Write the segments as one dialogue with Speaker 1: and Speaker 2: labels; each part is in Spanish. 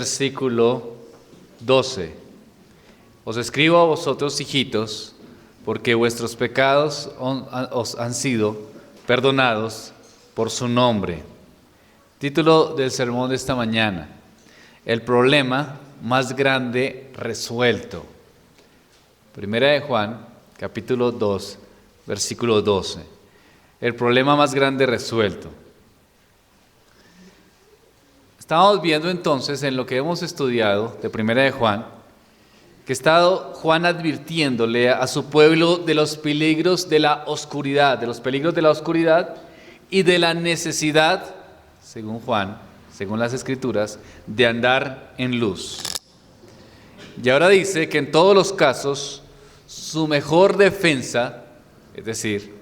Speaker 1: Versículo 12. Os escribo a vosotros, hijitos, porque vuestros pecados os han sido perdonados por su nombre. Título del sermón de esta mañana: el problema más grande resuelto. Primera de Juan, capítulo 2, versículo 12. El problema más grande resuelto. Estamos viendo entonces en lo que hemos estudiado de Primera de Juan, que está Juan advirtiéndole a su pueblo de los peligros de la oscuridad, y de la necesidad, según Juan, según las Escrituras, de andar en luz. Y ahora dice que en todos los casos, su mejor defensa, es decir,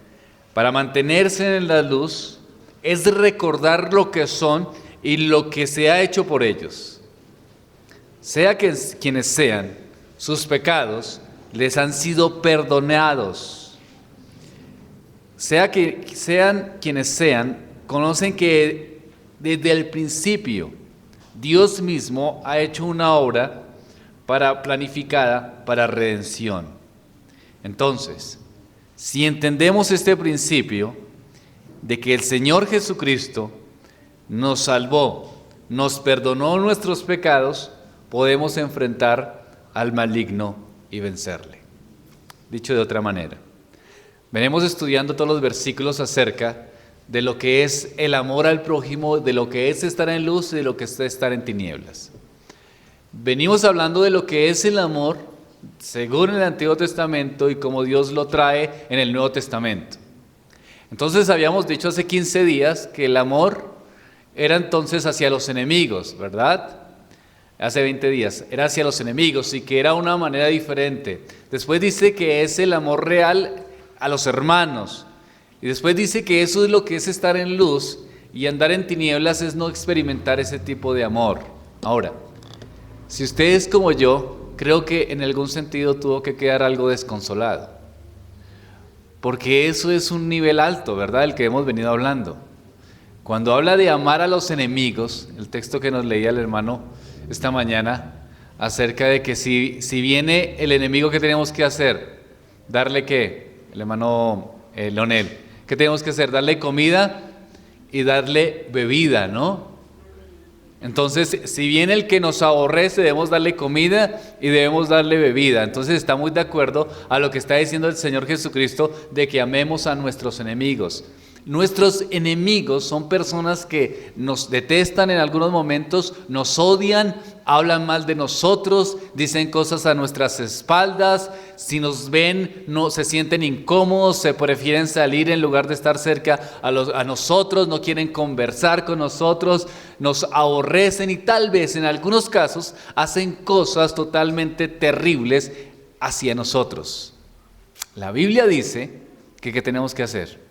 Speaker 1: para mantenerse en la luz, es recordar lo que son y lo que se ha hecho por ellos. Sea que quienes sean, sus pecados les han sido perdonados. Sea que sean quienes sean, conocen que desde el principio Dios mismo ha hecho una obra planificada para redención. Entonces, si entendemos este principio de que el Señor Jesucristo nos salvó, nos perdonó nuestros pecados, podemos enfrentar al maligno y vencerle. Dicho de otra manera, venimos estudiando todos los versículos acerca de lo que es el amor al prójimo, de lo que es estar en luz y de lo que es estar en tinieblas. Venimos hablando de lo que es el amor según el Antiguo Testamento y cómo Dios lo trae en el Nuevo Testamento. Entonces habíamos dicho hace 15 días que el amor era entonces hacia los enemigos, ¿verdad? Hace 20 días, era hacia los enemigos y que era una manera diferente. Después dice que es el amor real a los hermanos. Y después dice que eso es lo que es estar en luz, y andar en tinieblas es no experimentar ese tipo de amor. Ahora, si usted es como yo, creo que en algún sentido tuvo que quedar algo desconsolado. Porque eso es un nivel alto, ¿verdad? El que hemos venido hablando. Cuando habla de amar a los enemigos, el texto que nos leía el hermano esta mañana, acerca de que si viene el enemigo, ¿qué tenemos que hacer? ¿Darle qué? El hermano Leonel, ¿qué tenemos que hacer? Darle comida y darle bebida, ¿no? Entonces, si viene el que nos aborrece, debemos darle comida y debemos darle bebida. Entonces está muy de acuerdo a lo que está diciendo el Señor Jesucristo de que amemos a nuestros enemigos. Nuestros enemigos son personas que nos detestan en algunos momentos, nos odian, hablan mal de nosotros, dicen cosas a nuestras espaldas. Si nos ven, no se sienten incómodos, se prefieren salir en lugar de estar cerca a nosotros, no quieren conversar con nosotros, nos aborrecen y tal vez en algunos casos hacen cosas totalmente terribles hacia nosotros. La Biblia dice que ¿qué tenemos que hacer?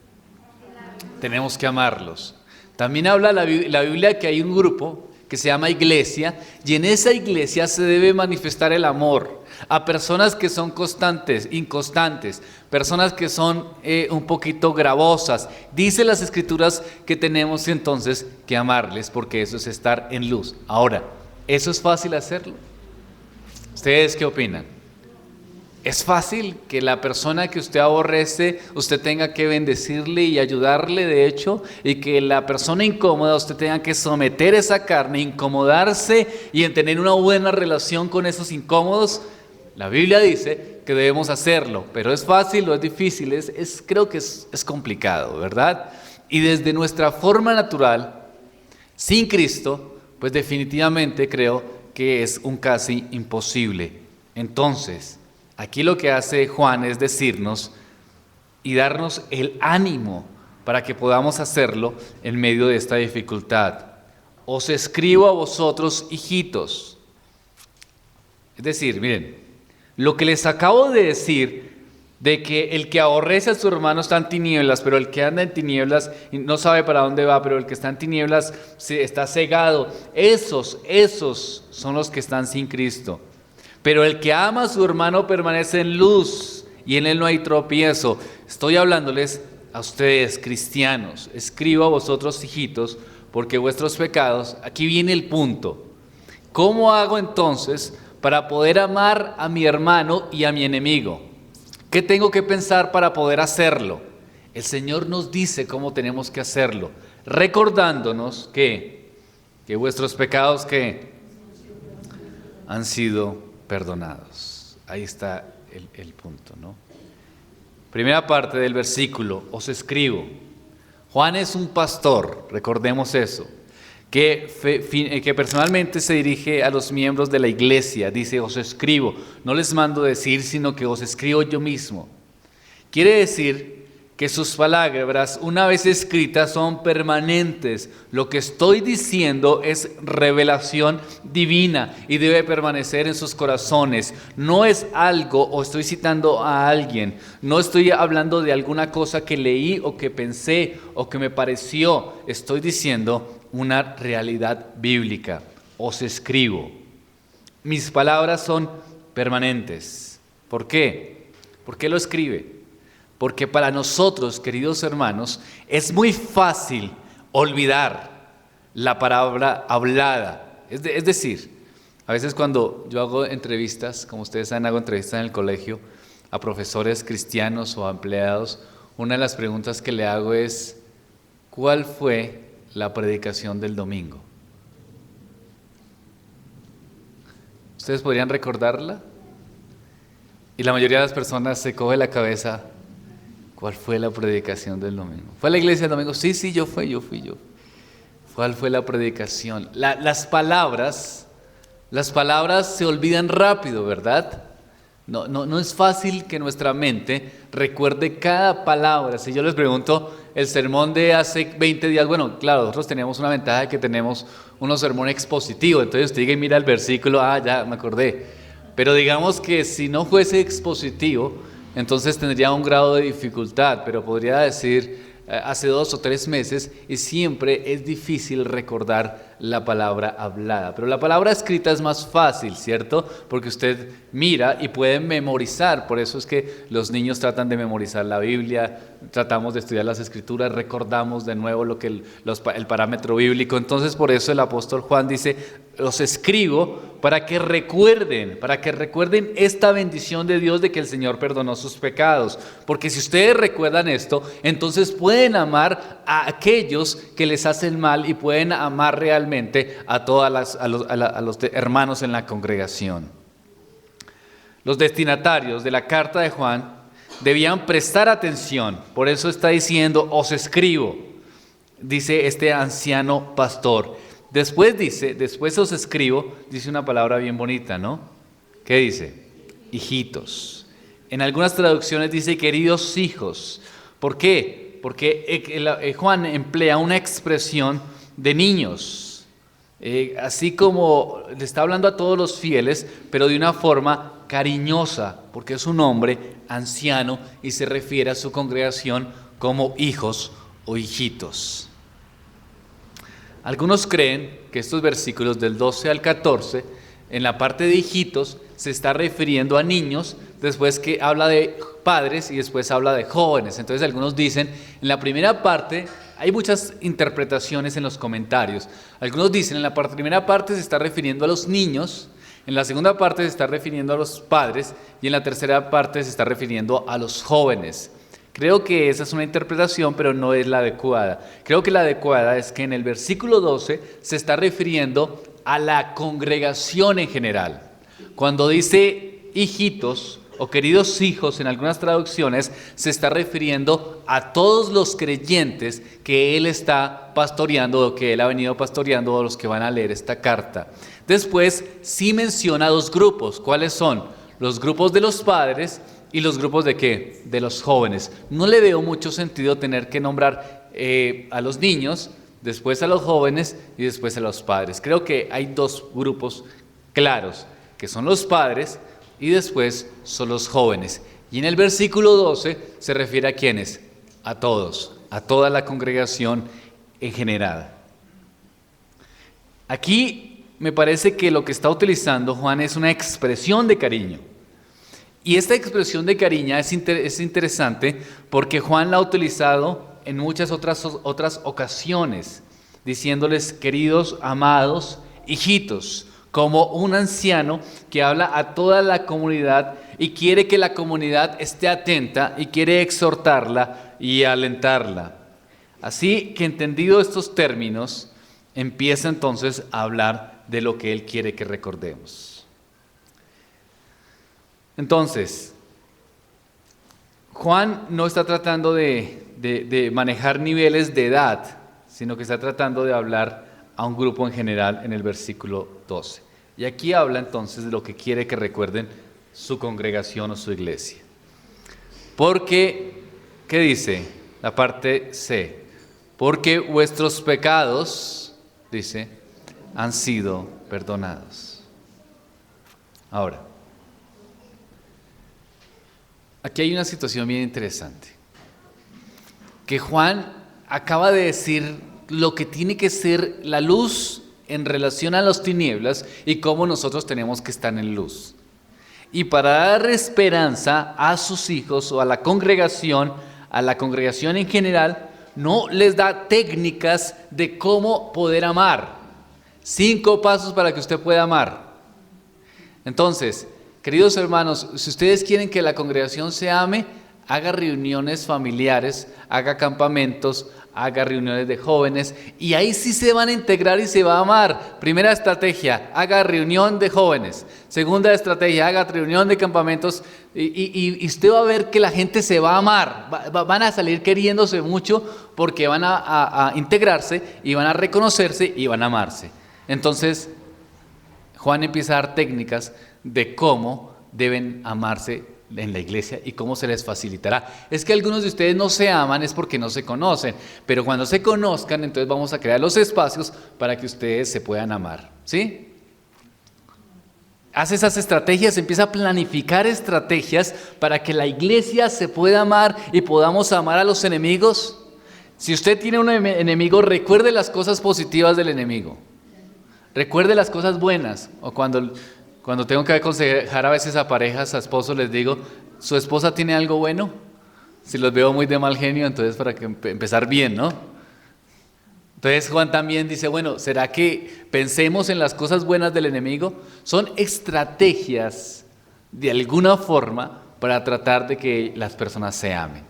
Speaker 1: Tenemos que amarlos. También habla la Biblia que hay un grupo que se llama iglesia, y en esa iglesia se debe manifestar el amor a personas que son constantes, inconstantes, personas que son un poquito gravosas. Dice las Escrituras que tenemos entonces que amarles, porque eso es estar en luz. Ahora, ¿eso es fácil hacerlo? ¿Ustedes qué opinan? ¿Es fácil que la persona que usted aborrece, usted tenga que bendecirle y ayudarle, de hecho, y que la persona incómoda, usted tenga que someter esa carne, incomodarse y en tener una buena relación con esos incómodos? La Biblia dice que debemos hacerlo, pero ¿es fácil o es difícil? Creo que es complicado, ¿verdad? Y desde nuestra forma natural, sin Cristo, pues definitivamente creo que es un casi imposible. Entonces, aquí lo que hace Juan es decirnos y darnos el ánimo para que podamos hacerlo en medio de esta dificultad. Os escribo a vosotros, hijitos. Es decir, miren, lo que les acabo de decir, de que el que aborrece a su hermano está en tinieblas, pero el que anda en tinieblas no sabe para dónde va, pero el que está en tinieblas está cegado. Esos son los que están sin Cristo. Pero el que ama a su hermano permanece en luz y en él no hay tropiezo. Estoy hablándoles a ustedes, cristianos. Escribo a vosotros, hijitos, porque vuestros pecados, aquí viene el punto, ¿Cómo hago entonces para poder amar a mi hermano y a mi enemigo? ¿Qué tengo que pensar para poder hacerlo? El Señor nos dice cómo tenemos que hacerlo, recordándonos que vuestros pecados que han sido perdonados. Ahí está el punto, ¿no? Primera parte del versículo, os escribo. Juan es un pastor, recordemos eso, que personalmente se dirige a los miembros de la iglesia. Dice, os escribo, no les mando decir, sino que os escribo yo mismo. Quiere decir que sus palabras, una vez escritas, son permanentes. Lo que estoy diciendo es revelación divina y debe permanecer en sus corazones. No es algo, o estoy citando a alguien, no estoy hablando de alguna cosa que leí o que pensé o que me pareció. Estoy diciendo una realidad bíblica. Os escribo. Mis palabras son permanentes. ¿Por qué? ¿Por qué lo escribe? Porque para nosotros, queridos hermanos, es muy fácil olvidar la palabra hablada. Es decir, a veces cuando yo hago entrevistas, como ustedes saben, hago entrevistas en el colegio a profesores cristianos o a empleados, una de las preguntas que le hago es, ¿cuál fue la predicación del domingo? ¿Ustedes podrían recordarla? Y la mayoría de las personas se coge la cabeza. ¿Cuál fue la predicación del domingo? ¿Fue a la iglesia el domingo? Sí, yo fui yo. ¿Cuál fue la predicación? Las palabras se olvidan rápido, ¿verdad? No es fácil que nuestra mente recuerde cada palabra. Si yo les pregunto el sermón de hace 20 días, bueno, claro, nosotros teníamos una ventaja de que tenemos unos sermones expositivos. Entonces usted llega y mira el versículo, ya me acordé. Pero digamos que si no fuese expositivo, entonces tendría un grado de dificultad, pero podría decir hace 2 o 3 meses y siempre es difícil recordar la palabra hablada. Pero la palabra escrita es más fácil, ¿cierto? Porque usted mira y puede memorizar. Por eso es que los niños tratan de memorizar la Biblia, tratamos de estudiar las Escrituras, recordamos de nuevo lo que el parámetro bíblico. Entonces por eso el apóstol Juan dice, os escribo para que recuerden esta bendición de Dios de que el Señor perdonó sus pecados. Porque si ustedes recuerdan esto, entonces pueden amar a aquellos que les hacen mal y pueden amar realmente a los hermanos en la congregación. Los destinatarios de la carta de Juan debían prestar atención. Por eso está diciendo, os escribo, dice este anciano pastor. Después os escribo, dice una palabra bien bonita, ¿no? ¿Qué dice? Hijitos. En algunas traducciones dice queridos hijos. ¿Por qué? Porque Juan emplea una expresión de niños. Así como le está hablando a todos los fieles, pero de una forma cariñosa, porque es un hombre anciano y se refiere a su congregación como hijos o hijitos. Algunos creen que estos versículos del 12 al 14, en la parte de hijitos, se está refiriendo a niños, después que habla de padres y después habla de jóvenes. Entonces algunos dicen, en la primera parte, hay muchas interpretaciones en los comentarios. Algunos dicen, en la primera parte se está refiriendo a los niños, en la segunda parte se está refiriendo a los padres y en la tercera parte se está refiriendo a los jóvenes. Creo que esa es una interpretación, pero no es la adecuada. Creo que la adecuada es que en el versículo 12 se está refiriendo a la congregación en general. Cuando dice hijitos o queridos hijos en algunas traducciones, se está refiriendo a todos los creyentes que él está pastoreando o que él ha venido pastoreando o los que van a leer esta carta. Después sí menciona 2 grupos. ¿Cuáles son? Los grupos de los padres y los grupos de ¿qué? De los jóvenes. No le veo mucho sentido tener que nombrar a los niños, después a los jóvenes y después a los padres. Creo que hay 2 grupos claros, que son los padres y después son los jóvenes. Y en el versículo 12 se refiere a ¿quiénes? A todos, a toda la congregación en general. Aquí me parece que lo que está utilizando Juan es una expresión de cariño. Y esta expresión de cariño es interesante porque Juan la ha utilizado en muchas otras ocasiones, diciéndoles queridos, amados, hijitos, como un anciano que habla a toda la comunidad y quiere que la comunidad esté atenta y quiere exhortarla y alentarla. Así que entendido estos términos, empieza entonces a hablar de lo que él quiere que recordemos. Entonces, Juan no está tratando de manejar niveles de edad, sino que está tratando de hablar a un grupo en general en el versículo 12. Y aquí habla entonces de lo que quiere que recuerden su congregación o su iglesia. Porque, ¿qué dice? La parte C. Porque vuestros pecados, dice, han sido perdonados. Ahora, aquí hay una situación bien interesante. Que Juan acaba de decir lo que tiene que ser la luz en relación a las tinieblas y cómo nosotros tenemos que estar en luz. Y para dar esperanza a sus hijos o a la congregación en general, no les da técnicas de cómo poder amar. 5 pasos para que usted pueda amar. Entonces, queridos hermanos, si ustedes quieren que la congregación se ame, haga reuniones familiares, haga campamentos, haga reuniones de jóvenes y ahí sí se van a integrar y se va a amar. Primera estrategia, haga reunión de jóvenes. Segunda estrategia, haga reunión de campamentos y usted va a ver que la gente se va a amar. Van a salir queriéndose mucho porque van a integrarse y van a reconocerse y van a amarse. Entonces, Juan empieza a dar técnicas de cómo deben amarse en la iglesia y cómo se les facilitará. Es que algunos de ustedes no se aman es porque no se conocen, pero cuando se conozcan, entonces vamos a crear los espacios para que ustedes se puedan amar, ¿sí? Hace esas estrategias, empieza a planificar estrategias para que la iglesia se pueda amar y podamos amar a los enemigos. Si usted tiene un enemigo, recuerde las cosas positivas del enemigo. Recuerde las cosas buenas. O cuando tengo que aconsejar a veces a parejas, a esposos, les digo, ¿su esposa tiene algo bueno? Si los veo muy de mal genio, entonces para que empezar bien, ¿no? Entonces Juan también dice, bueno, ¿será que pensemos en las cosas buenas del enemigo? Son estrategias de alguna forma para tratar de que las personas se amen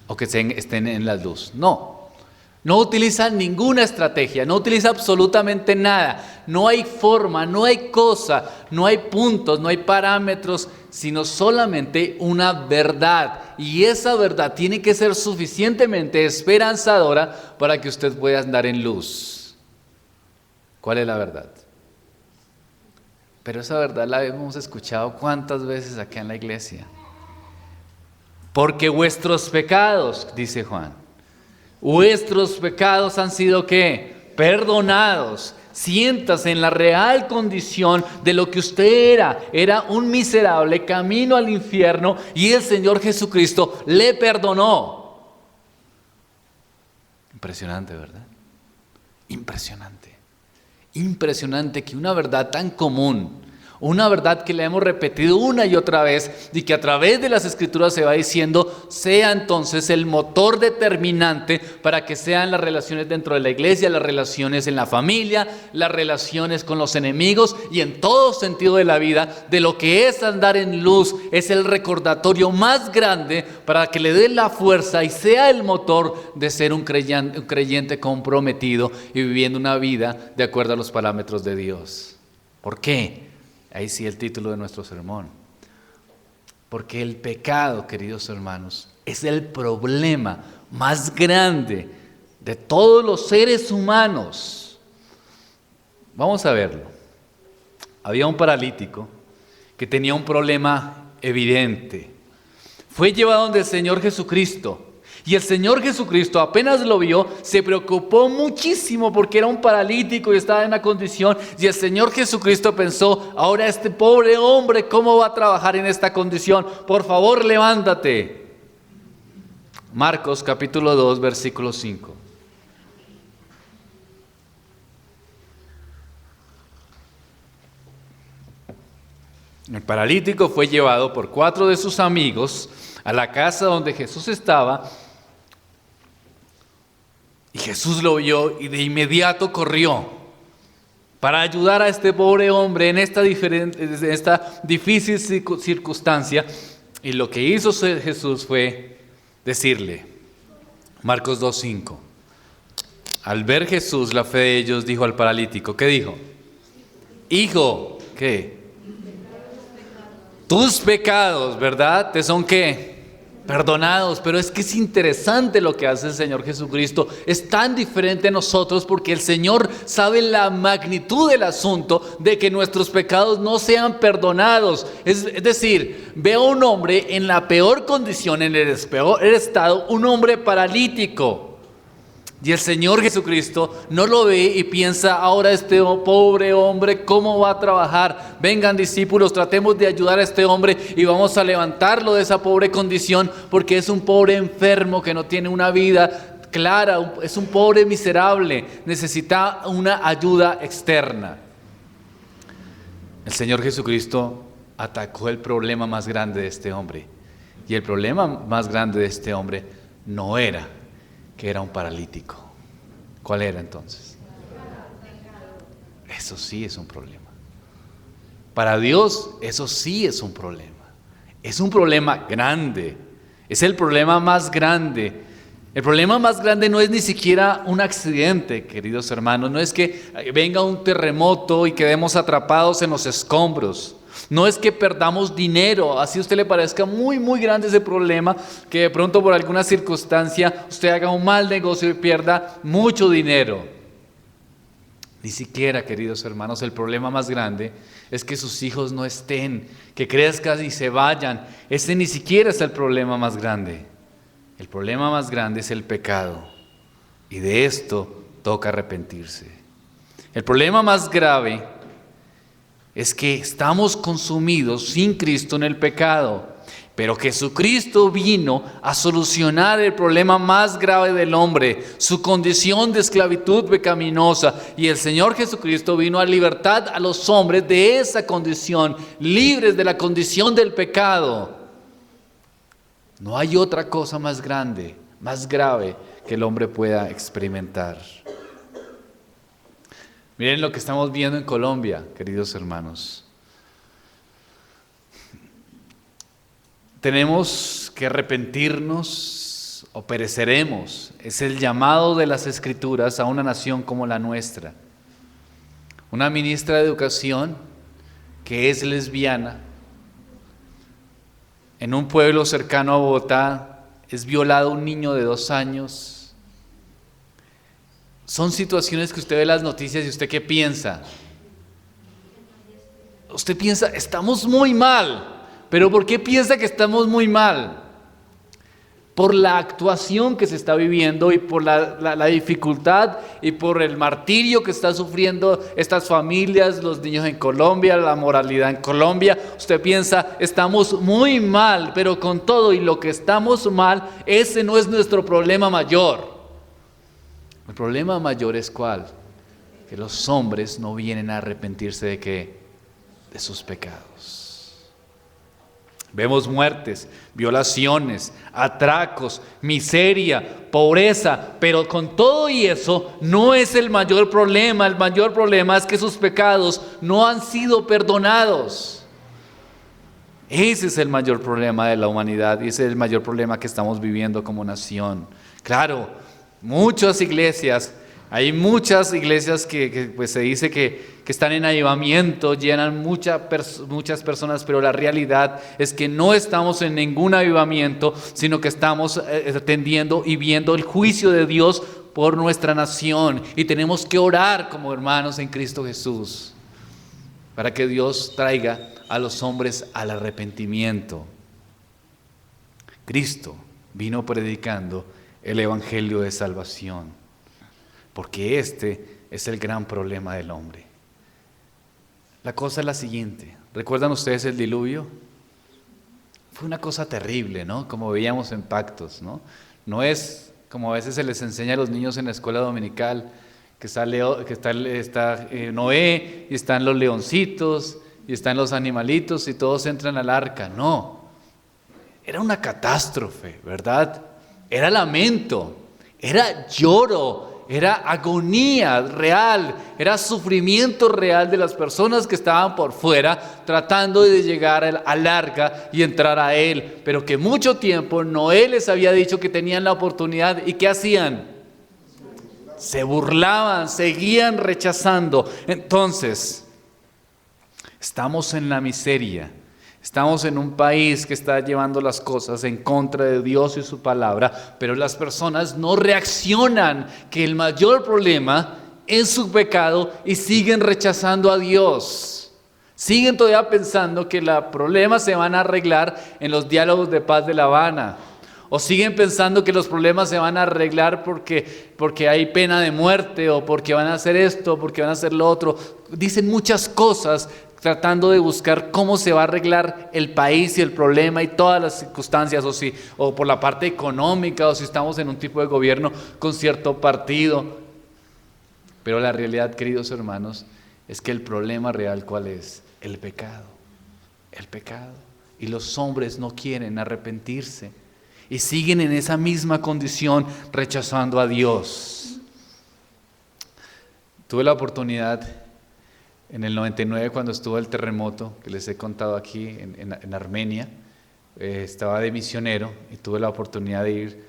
Speaker 1: o que estén en la luz. No utiliza ninguna estrategia, no utiliza absolutamente nada. No hay forma, no hay cosa, no hay puntos, no hay parámetros, sino solamente una verdad. Y esa verdad tiene que ser suficientemente esperanzadora para que usted pueda andar en luz. ¿Cuál es la verdad? Pero esa verdad la hemos escuchado ¿cuántas veces acá en la iglesia? Porque vuestros pecados, dice Juan, vuestros pecados han sido ¿qué? Perdonados. Siéntase en la real condición de lo que usted era un miserable camino al infierno y el Señor Jesucristo le perdonó. Impresionante, ¿verdad? Impresionante que una verdad tan común, una verdad que la hemos repetido una y otra vez y que a través de las Escrituras se va diciendo, sea entonces el motor determinante para que sean las relaciones dentro de la iglesia, las relaciones en la familia, las relaciones con los enemigos y en todo sentido de la vida, de lo que es andar en luz, es el recordatorio más grande para que le dé la fuerza y sea el motor de ser un creyente comprometido y viviendo una vida de acuerdo a los parámetros de Dios. ¿Por qué? Ahí sí el título de nuestro sermón. Porque el pecado, queridos hermanos, es el problema más grande de todos los seres humanos. Vamos a verlo. Había un paralítico que tenía un problema evidente. Fue llevado donde el Señor Jesucristo. Y el Señor Jesucristo apenas lo vio, se preocupó muchísimo porque era un paralítico y estaba en una condición. Y el Señor Jesucristo pensó, ahora este pobre hombre, ¿cómo va a trabajar en esta condición? Por favor, levántate. Marcos capítulo 2, versículo 5. El paralítico fue llevado por 4 de sus amigos a la casa donde Jesús estaba. Y Jesús lo vio y de inmediato corrió. para ayudar a este pobre hombre en esta difícil circunstancia. Y lo que hizo Jesús fue decirle, Marcos 2:5, al ver Jesús la fe de ellos, dijo al paralítico, ¿qué dijo? Hijo, ¿qué? Tus pecados, ¿verdad? ¿Te son qué? Perdonados. Pero es que es interesante lo que hace el Señor Jesucristo. Es tan diferente a nosotros porque el Señor sabe la magnitud del asunto de que nuestros pecados no sean perdonados. Es decir, ve a un hombre en la peor condición, en el peor estado, un hombre paralítico. Y el Señor Jesucristo no lo ve y piensa, ahora este pobre hombre, ¿cómo va a trabajar? Vengan discípulos, tratemos de ayudar a este hombre y vamos a levantarlo de esa pobre condición, porque es un pobre enfermo que no tiene una vida clara, es un pobre miserable, necesita una ayuda externa. El Señor Jesucristo atacó el problema más grande de este hombre. Y el problema más grande de este hombre no era que era un paralítico. ¿Cuál era entonces? Eso sí es un problema. Para Dios eso sí es un problema. Es un problema grande. Es el problema más grande. El problema más grande no es ni siquiera un accidente, queridos hermanos. No es que venga un terremoto y quedemos atrapados en los escombros. No es que perdamos dinero, así a usted le parezca muy grande ese problema, que de pronto por alguna circunstancia usted haga un mal negocio y pierda mucho dinero. Ni siquiera, queridos hermanos, el problema más grande es que sus hijos no estén, que crezcan y se vayan. Ese ni siquiera es el problema más grande. El problema más grande es el pecado, y de esto toca arrepentirse. El problema más grave es que estamos consumidos sin Cristo en el pecado, pero Jesucristo vino a solucionar el problema más grave del hombre, su condición de esclavitud pecaminosa, y el Señor Jesucristo vino a libertar a los hombres de esa condición, libres de la condición del pecado. No hay otra cosa más grande, más grave que el hombre pueda experimentar. Miren lo que estamos viendo en Colombia, queridos hermanos. Tenemos que arrepentirnos o pereceremos. Es el llamado de las Escrituras a una nación como la nuestra. Una ministra de Educación que es lesbiana, en un pueblo cercano a Bogotá, es violado un niño de 2 años. Son situaciones que usted ve en las noticias y usted ¿qué piensa? Usted piensa, estamos muy mal. ¿Pero por qué piensa que estamos muy mal? Por la actuación que se está viviendo y por la dificultad y por el martirio que están sufriendo estas familias, los niños en Colombia, la moralidad en Colombia. Usted piensa, estamos muy mal, pero con todo y lo que estamos mal, ese no es nuestro problema mayor. El problema mayor es ¿cuál? Que los hombres no vienen a arrepentirse ¿de qué? De sus pecados. Vemos muertes, violaciones, atracos, miseria, pobreza, pero con todo y eso no es el mayor problema. El mayor problema es que sus pecados no han sido perdonados. Ese es el mayor problema de la humanidad y ese es el mayor problema que estamos viviendo como nación. Claro, hay muchas iglesias que pues se dice que están en avivamiento, llenan muchas personas, pero la realidad es que no estamos en ningún avivamiento, sino que estamos atendiendo y viendo el juicio de Dios por nuestra nación, y tenemos que orar como hermanos en Cristo Jesús para que Dios traiga a los hombres al arrepentimiento. Cristo vino predicando el evangelio de salvación, porque este es el gran problema del hombre. La cosa es la siguiente. ¿Recuerdan ustedes el diluvio? Fue una cosa terrible, ¿no? Como veíamos en Pactos, ¿no? No es como a veces se les enseña a los niños en la escuela dominical, que está Noé, y están los leoncitos, y están los animalitos, y todos entran al arca. No, era una catástrofe, ¿verdad? Era lamento, era lloro, era agonía real, era sufrimiento real de las personas que estaban por fuera tratando de llegar al arca y entrar a él, pero que mucho tiempo Noé les había dicho que tenían la oportunidad. ¿Y qué hacían? Se burlaban, seguían rechazando. Entonces, estamos en la miseria. Estamos en un país que está llevando las cosas en contra de Dios y su palabra, pero las personas no reaccionan que el mayor problema es su pecado y siguen rechazando a Dios. Siguen todavía pensando que los problemas se van a arreglar en los diálogos de paz de La Habana. O siguen pensando que los problemas se van a arreglar porque hay pena de muerte, o porque van a hacer esto, porque van a hacer lo otro. Dicen muchas cosas tratando de buscar cómo se va a arreglar el país y el problema y todas las circunstancias, o por la parte económica, o si estamos en un tipo de gobierno con cierto partido. Pero la realidad, queridos hermanos, es que el problema real, ¿cuál es? El pecado. El pecado. Y los hombres no quieren arrepentirse y siguen en esa misma condición rechazando a Dios. Tuve la oportunidad en el 99, cuando estuvo el terremoto, que les he contado aquí en Armenia, estaba de misionero y tuve la oportunidad de ir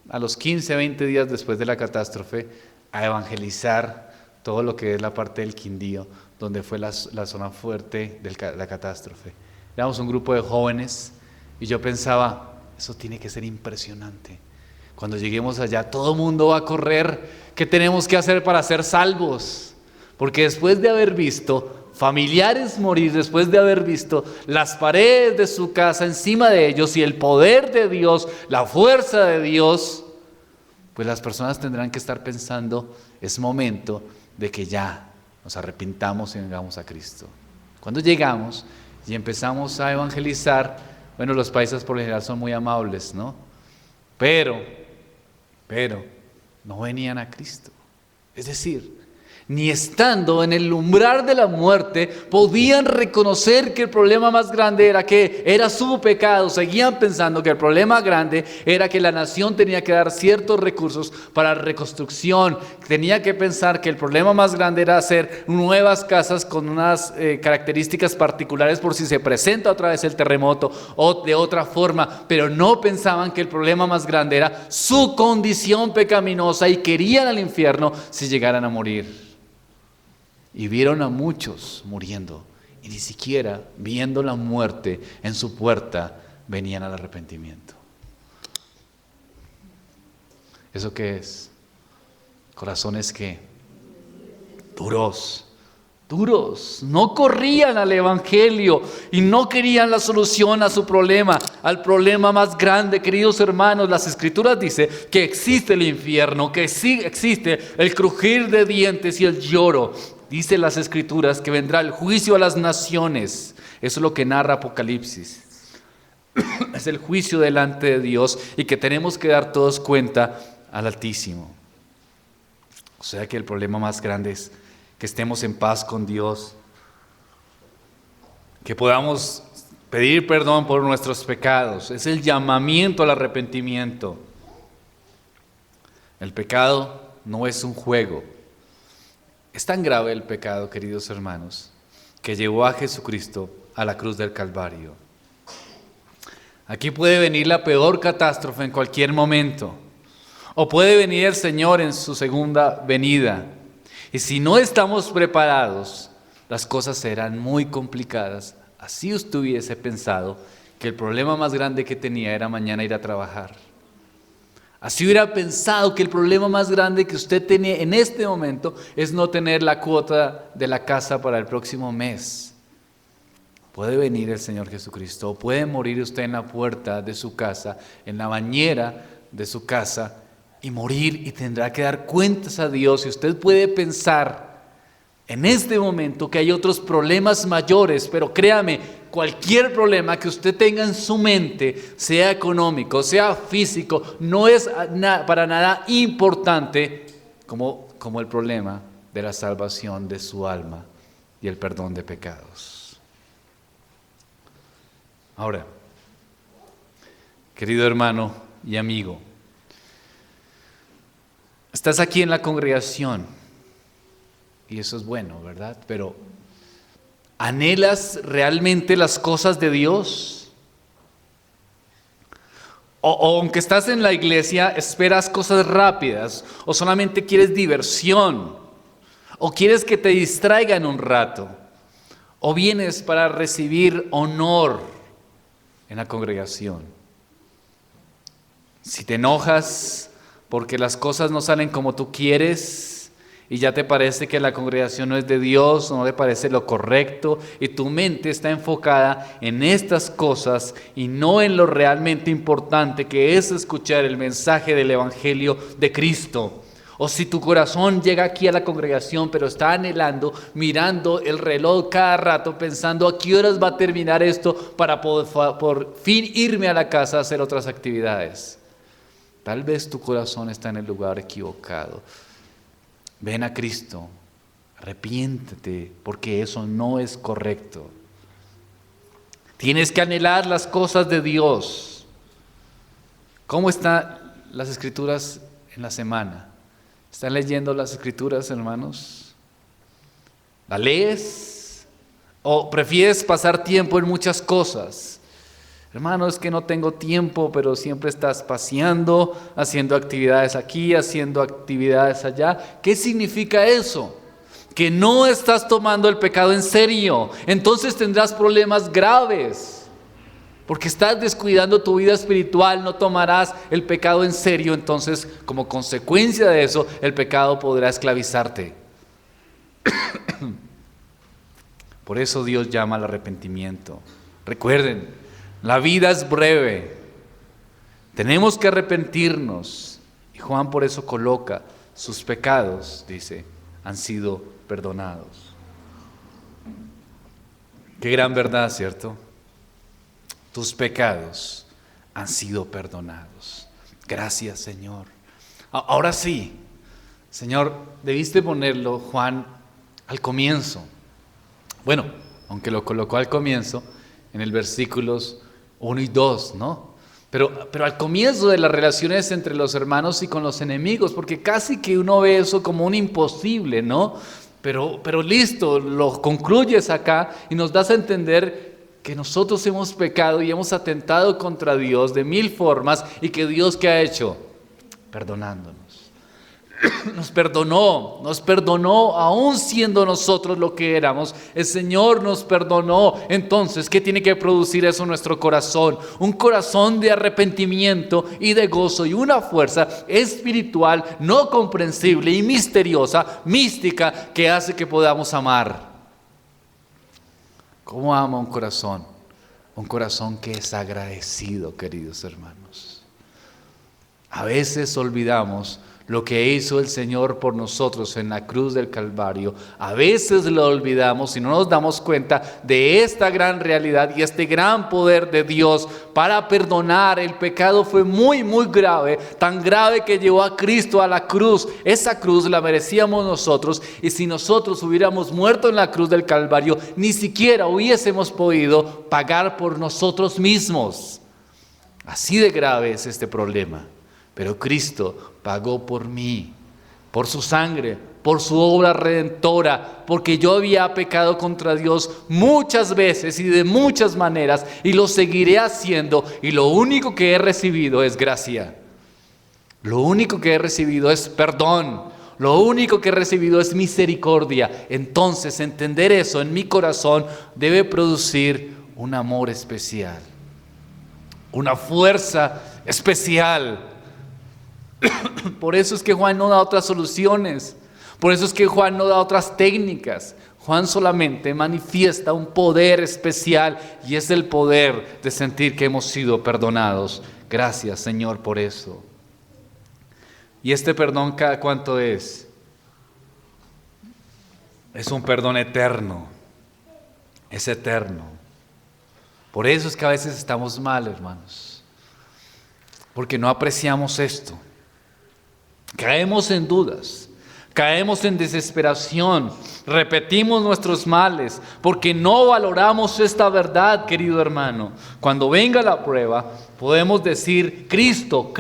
Speaker 1: a los 15, 20 días después de la catástrofe a evangelizar todo lo que es la parte del Quindío, donde fue la zona fuerte de la catástrofe. Éramos un grupo de jóvenes y yo pensaba, eso tiene que ser impresionante. Cuando lleguemos allá, todo el mundo va a correr. ¿Qué tenemos que hacer para ser salvos? Porque después de haber visto familiares morir, después de haber visto las paredes de su casa encima de ellos y el poder de Dios, la fuerza de Dios, pues las personas tendrán que estar pensando, es momento de que ya nos arrepintamos y vengamos a Cristo. Cuando llegamos y empezamos a evangelizar, bueno, los paisas por lo general son muy amables, ¿no? Pero no venían a Cristo. Es decir, ni estando en el umbral de la muerte, podían reconocer que el problema más grande era su pecado. Seguían pensando que el problema grande era que la nación tenía que dar ciertos recursos para reconstrucción. Tenía que pensar que el problema más grande era hacer nuevas casas con unas características particulares por si se presenta otra vez el terremoto o de otra forma. Pero no pensaban que el problema más grande era su condición pecaminosa y querían al infierno si llegaran a morir. Y vieron a muchos muriendo y ni siquiera viendo la muerte en su puerta venían al arrepentimiento. ¿Eso qué es? Corazones que duros, no corrían al evangelio y no querían la solución a su problema, al problema más grande. Queridos hermanos, las escrituras dicen que existe el infierno, que sí existe el crujir de dientes y el lloro. Dice las escrituras que vendrá el juicio a las naciones. Eso es lo que narra Apocalipsis. Es el juicio delante de Dios y que tenemos que dar todos cuenta al Altísimo. O sea que el problema más grande es que estemos en paz con Dios, que podamos pedir perdón por nuestros pecados. Es el llamamiento al arrepentimiento. El pecado no es un juego. Es tan grave el pecado, queridos hermanos, que llevó a Jesucristo a la cruz del Calvario. Aquí puede venir la peor catástrofe en cualquier momento, o puede venir el Señor en su segunda venida. Y si no estamos preparados, las cosas serán muy complicadas. Así usted hubiese pensado que el problema más grande que tenía era mañana ir a trabajar. Así hubiera pensado que el problema más grande que usted tenía en este momento es no tener la cuota de la casa para el próximo mes. Puede venir el Señor Jesucristo, o puede morir usted en la puerta de su casa, en la bañera de su casa, y morir y tendrá que dar cuentas a Dios. Y usted puede pensar en este momento que hay otros problemas mayores, pero créame, cualquier problema que usted tenga en su mente, sea económico, sea físico, no es para nada importante como el problema de la salvación de su alma y el perdón de pecados. Ahora, querido hermano y amigo, Estás aquí en la congregación y eso es bueno, ¿verdad? Pero ¿anhelas realmente las cosas de Dios? O aunque estás en la iglesia, esperas cosas rápidas, o solamente quieres diversión, o quieres que te distraigan un rato, o vienes para recibir honor en la congregación. Si te enojas porque las cosas no salen como tú quieres, y ya te parece que la congregación no es de Dios, no te parece lo correcto, y tu mente está enfocada en estas cosas y no en lo realmente importante, que es escuchar el mensaje del Evangelio de Cristo. O si tu corazón llega aquí a la congregación, pero está anhelando, mirando el reloj cada rato, pensando a qué horas va a terminar esto para poder por fin irme a la casa a hacer otras actividades. Tal vez tu corazón está en el lugar equivocado. Ven a Cristo, arrepiéntete, porque eso no es correcto. Tienes que anhelar las cosas de Dios. ¿Cómo están las escrituras en la semana? ¿Están leyendo las escrituras, hermanos? ¿La lees? ¿O prefieres pasar tiempo en muchas cosas? Hermano, es que no tengo tiempo, pero siempre estás paseando, haciendo actividades aquí, haciendo actividades allá. ¿Qué significa eso? Que no estás tomando el pecado en serio. Entonces tendrás problemas graves. Porque estás descuidando tu vida espiritual, no tomarás el pecado en serio. Entonces, como consecuencia de eso, el pecado podrá esclavizarte. Por eso Dios llama al arrepentimiento. Recuerden, la vida es breve, tenemos que arrepentirnos, y Juan por eso coloca, sus pecados, dice, han sido perdonados. Qué gran verdad, ¿cierto? Tus pecados han sido perdonados. Gracias, Señor. Ahora sí, Señor, debiste ponerlo, Juan, al comienzo. Bueno, aunque lo colocó al comienzo, en el versículos 1 y 2, ¿no? Pero al comienzo de las relaciones entre los hermanos y con los enemigos, porque casi que uno ve eso como un imposible, ¿no? Pero listo, lo concluyes acá y nos das a entender que nosotros hemos pecado y hemos atentado contra Dios de mil formas, y que Dios, ¿qué ha hecho? Perdonándonos. Nos perdonó aún siendo nosotros lo que éramos. El Señor nos perdonó. Entonces, ¿qué tiene que producir eso en nuestro corazón? Un corazón de arrepentimiento y de gozo, y una fuerza espiritual no comprensible y misteriosa, mística, que hace que podamos amar. ¿Cómo ama un corazón? Un corazón que es agradecido, queridos hermanos. A veces olvidamos lo que hizo el Señor por nosotros en la cruz del Calvario. A veces lo olvidamos y no nos damos cuenta de esta gran realidad y este gran poder de Dios para perdonar. El pecado fue muy, muy grave, tan grave que llevó a Cristo a la cruz. Esa cruz la merecíamos nosotros, y si nosotros hubiéramos muerto en la cruz del Calvario, ni siquiera hubiésemos podido pagar por nosotros mismos. Así de grave es este problema. Pero Cristo pagó por mí, por su sangre, por su obra redentora, porque yo había pecado contra Dios muchas veces y de muchas maneras, y lo seguiré haciendo, y lo único que he recibido es gracia. Lo único que he recibido es perdón. Lo único que he recibido es misericordia. Entonces, entender eso en mi corazón debe producir un amor especial, una fuerza especial. Por eso es que Juan no da otras soluciones. Por eso es que Juan no da otras técnicas. Juan solamente manifiesta un poder especial, y es el poder de sentir que hemos sido perdonados. Gracias, Señor, por eso. ¿Y este perdón cada cuánto es? Es un perdón eterno. Es eterno. Por eso es que a veces estamos mal, hermanos, porque no apreciamos esto. Caemos en dudas, Caemos en desesperación, repetimos nuestros males, porque no valoramos esta verdad, querido hermano. Cuando venga la prueba, podemos decir, Cristo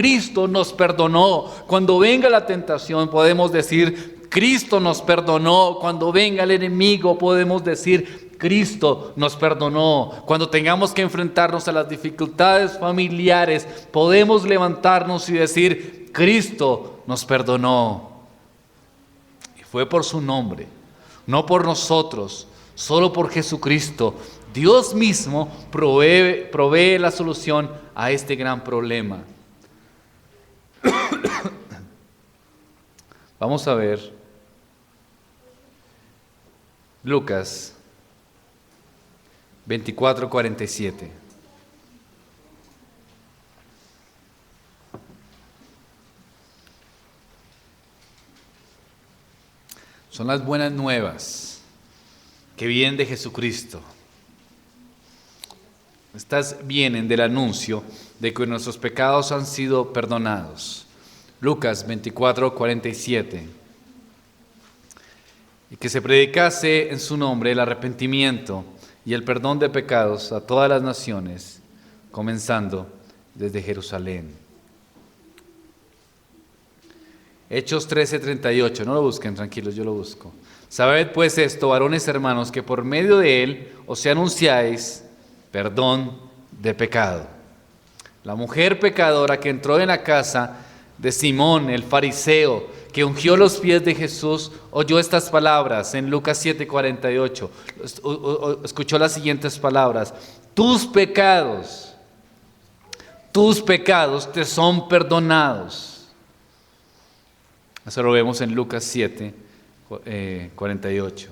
Speaker 1: nos perdonó. Cuando venga la tentación, podemos decir, Cristo nos perdonó. Cuando venga el enemigo, podemos decir, Cristo nos perdonó. Cuando tengamos que enfrentarnos a las dificultades familiares, podemos levantarnos y decir, Cristo nos perdonó. Y fue por su nombre, no por nosotros, solo por Jesucristo. Dios mismo provee la solución a este gran problema. Vamos a ver Lucas 24:47. Son las buenas nuevas que vienen de Jesucristo. Estas vienen del anuncio de que nuestros pecados han sido perdonados. Lucas 24:47. Y que se predicase en su nombre el arrepentimiento y el perdón de pecados a todas las naciones, comenzando desde Jerusalén. Hechos 13:38, no lo busquen, tranquilos, yo lo busco. Sabed pues esto, varones hermanos, que por medio de él os anunciáis perdón de pecado. La mujer pecadora que entró en la casa de Simón, el fariseo, que ungió los pies de Jesús, oyó estas palabras en Lucas 7:48. Escuchó las siguientes palabras: tus pecados te son perdonados. Eso lo vemos en Lucas 7:48.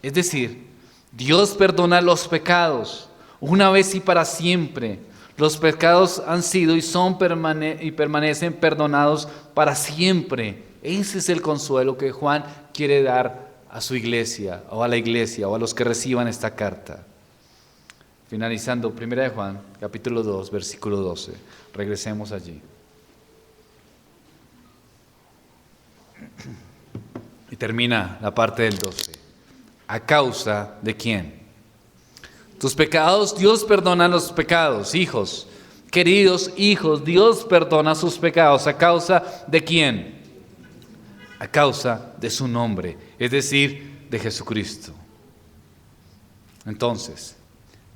Speaker 1: Es decir, Dios perdona los pecados una vez y para siempre. Los pecados han sido y son y permanecen perdonados para siempre. Ese es el consuelo que Juan quiere dar a su iglesia, o a la iglesia, o a los que reciban esta carta. Finalizando, 1 de Juan, capítulo 2, versículo 12. Regresemos allí. Y termina la parte del 12. ¿A causa de quién? Tus pecados, Dios perdona los pecados, hijos. Queridos hijos, Dios perdona sus pecados. ¿A causa de quién? A causa de su nombre, es decir, de Jesucristo. Entonces,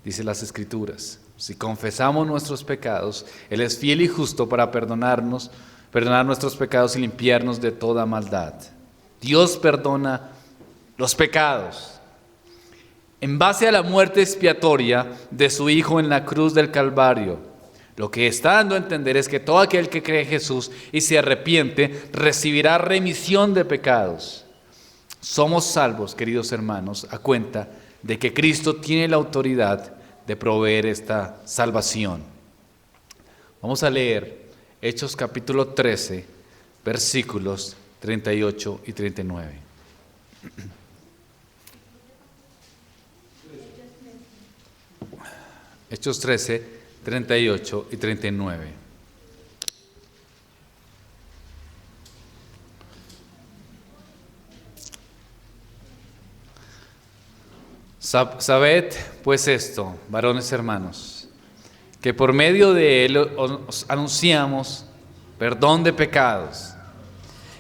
Speaker 1: dice las Escrituras, si confesamos nuestros pecados, Él es fiel y justo para perdonar nuestros pecados y limpiarnos de toda maldad. Dios perdona los pecados. En base a la muerte expiatoria de su Hijo en la cruz del Calvario, lo que está dando a entender es que todo aquel que cree en Jesús y se arrepiente recibirá remisión de pecados. Somos salvos, queridos hermanos, a cuenta de que Cristo tiene la autoridad de proveer esta salvación. Vamos a leer Hechos capítulo 13, versículos 38 y 39. Hechos 13, 38 y 39. Sabed pues esto, varones hermanos, que por medio de él os anunciamos perdón de pecados,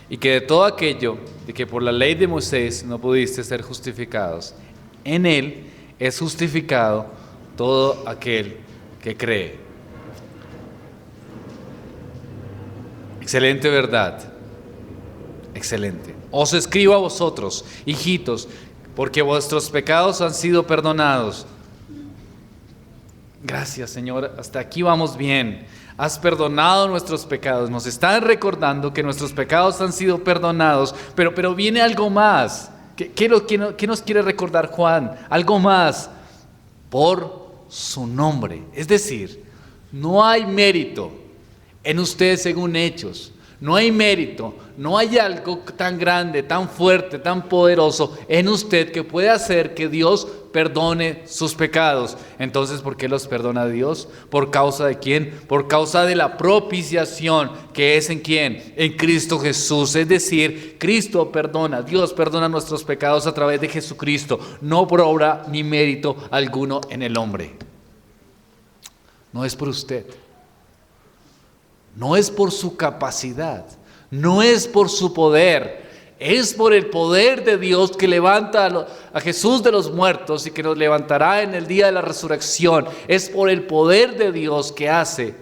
Speaker 1: y que de todo aquello de que por la ley de Moisés no pudiste ser justificados, en él es justificado todo aquel que cree. Excelente verdad, excelente. Os escribo a vosotros, hijitos, porque vuestros pecados han sido perdonados. Gracias, Señor, hasta aquí vamos bien. Has perdonado nuestros pecados. Nos están recordando que nuestros pecados han sido perdonados, pero viene algo más. ¿Qué nos quiere recordar Juan? Algo más. Por su nombre. Es decir, no hay mérito en ustedes según hechos. No hay mérito, no hay algo tan grande, tan fuerte, tan poderoso en usted que pueda hacer que Dios perdone sus pecados. Entonces, ¿por qué los perdona Dios? ¿Por causa de quién? Por causa de la propiciación, que es ¿en quién? En Cristo Jesús. Es decir, Cristo perdona, Dios perdona nuestros pecados a través de Jesucristo, no por obra ni mérito alguno en el hombre. No es por usted. No es por su capacidad, no es por su poder, es por el poder de Dios que levanta a Jesús de los muertos y que nos levantará en el día de la resurrección. Es por el poder de Dios que hace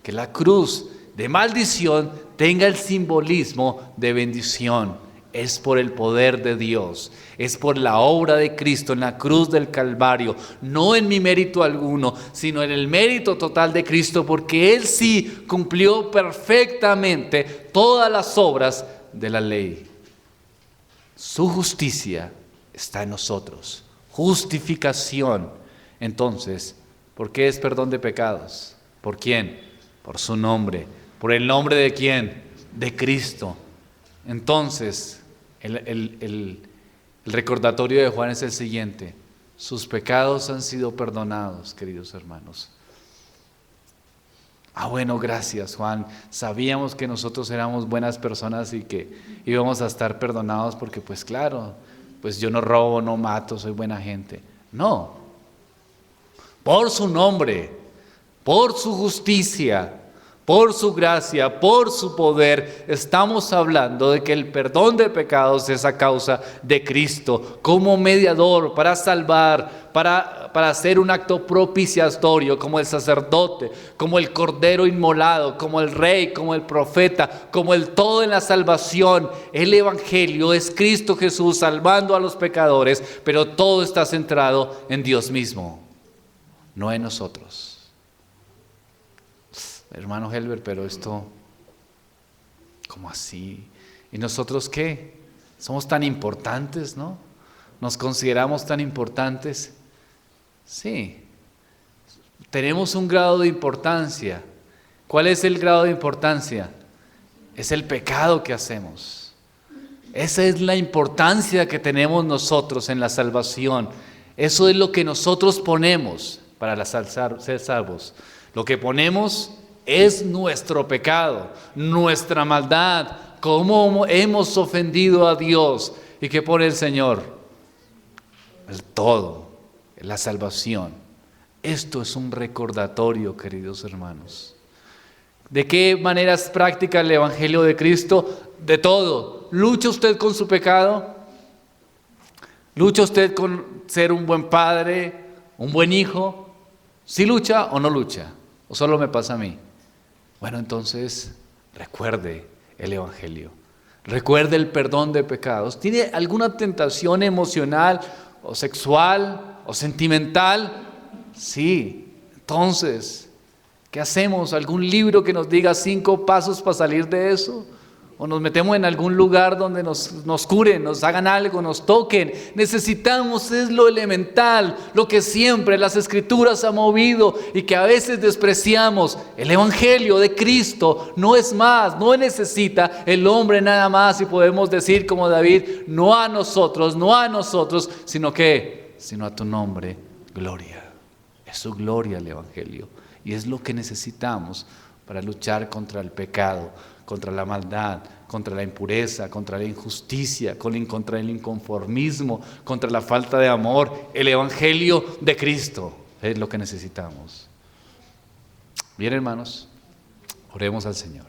Speaker 1: que la cruz de maldición tenga el simbolismo de bendición. Es por el poder de Dios, es por la obra de Cristo en la cruz del Calvario, no en mi mérito alguno, sino en el mérito total de Cristo, porque Él sí cumplió perfectamente todas las obras de la ley. Su justicia está en nosotros, justificación. Entonces, ¿por qué es perdón de pecados? ¿Por quién? Por su nombre. ¿Por el nombre de quién? De Cristo. Entonces, el recordatorio de Juan es el siguiente: sus pecados han sido perdonados, queridos hermanos. Bueno, gracias, Juan. Sabíamos que nosotros éramos buenas personas y que íbamos a estar perdonados porque, pues claro, pues yo no robo, no mato, soy buena gente. No, por su nombre, por su justicia, por su gracia, por su poder, estamos hablando de que el perdón de pecados es a causa de Cristo, como mediador para salvar, para hacer un acto propiciatorio, como el sacerdote, como el cordero inmolado, como el rey, como el profeta, como el todo en la salvación. El evangelio es Cristo Jesús salvando a los pecadores, pero todo está centrado en Dios mismo, no en nosotros. Hermano Helber, pero esto, ¿cómo así? ¿Y nosotros qué? Somos tan importantes, ¿no? ¿Nos consideramos tan importantes? Sí, tenemos un grado de importancia. ¿Cuál es el grado de importancia? Es el pecado que hacemos. Esa es la importancia que tenemos nosotros en la salvación. Eso es lo que nosotros ponemos para ser salvos. Lo que ponemos es nuestro pecado, nuestra maldad, cómo hemos ofendido a Dios. ¿Y qué pone el Señor? El todo, la salvación. Esto es un recordatorio, queridos hermanos. ¿De qué manera es práctica el Evangelio de Cristo? De todo. ¿Lucha usted con su pecado? ¿Lucha usted con ser un buen padre, un buen hijo? ¿Sí lucha o no lucha? ¿O solo me pasa a mí? Bueno, entonces recuerde el Evangelio, recuerde el perdón de pecados. ¿Tiene alguna tentación emocional o sexual o sentimental? Sí. Entonces, ¿qué hacemos? ¿Algún libro que nos diga 5 pasos para salir de eso? ¿O nos metemos en algún lugar donde nos curen, nos hagan algo, nos toquen? Necesitamos, es lo elemental, lo que siempre las Escrituras han movido y que a veces despreciamos. El Evangelio de Cristo no es más, no necesita el hombre nada más, y podemos decir como David: no a nosotros, sino a tu nombre, gloria. Es su gloria el Evangelio, y es lo que necesitamos para luchar contra el pecado, contra la maldad, contra la impureza, contra la injusticia, contra el inconformismo, contra la falta de amor. El Evangelio de Cristo es lo que necesitamos. Bien, hermanos, oremos al Señor.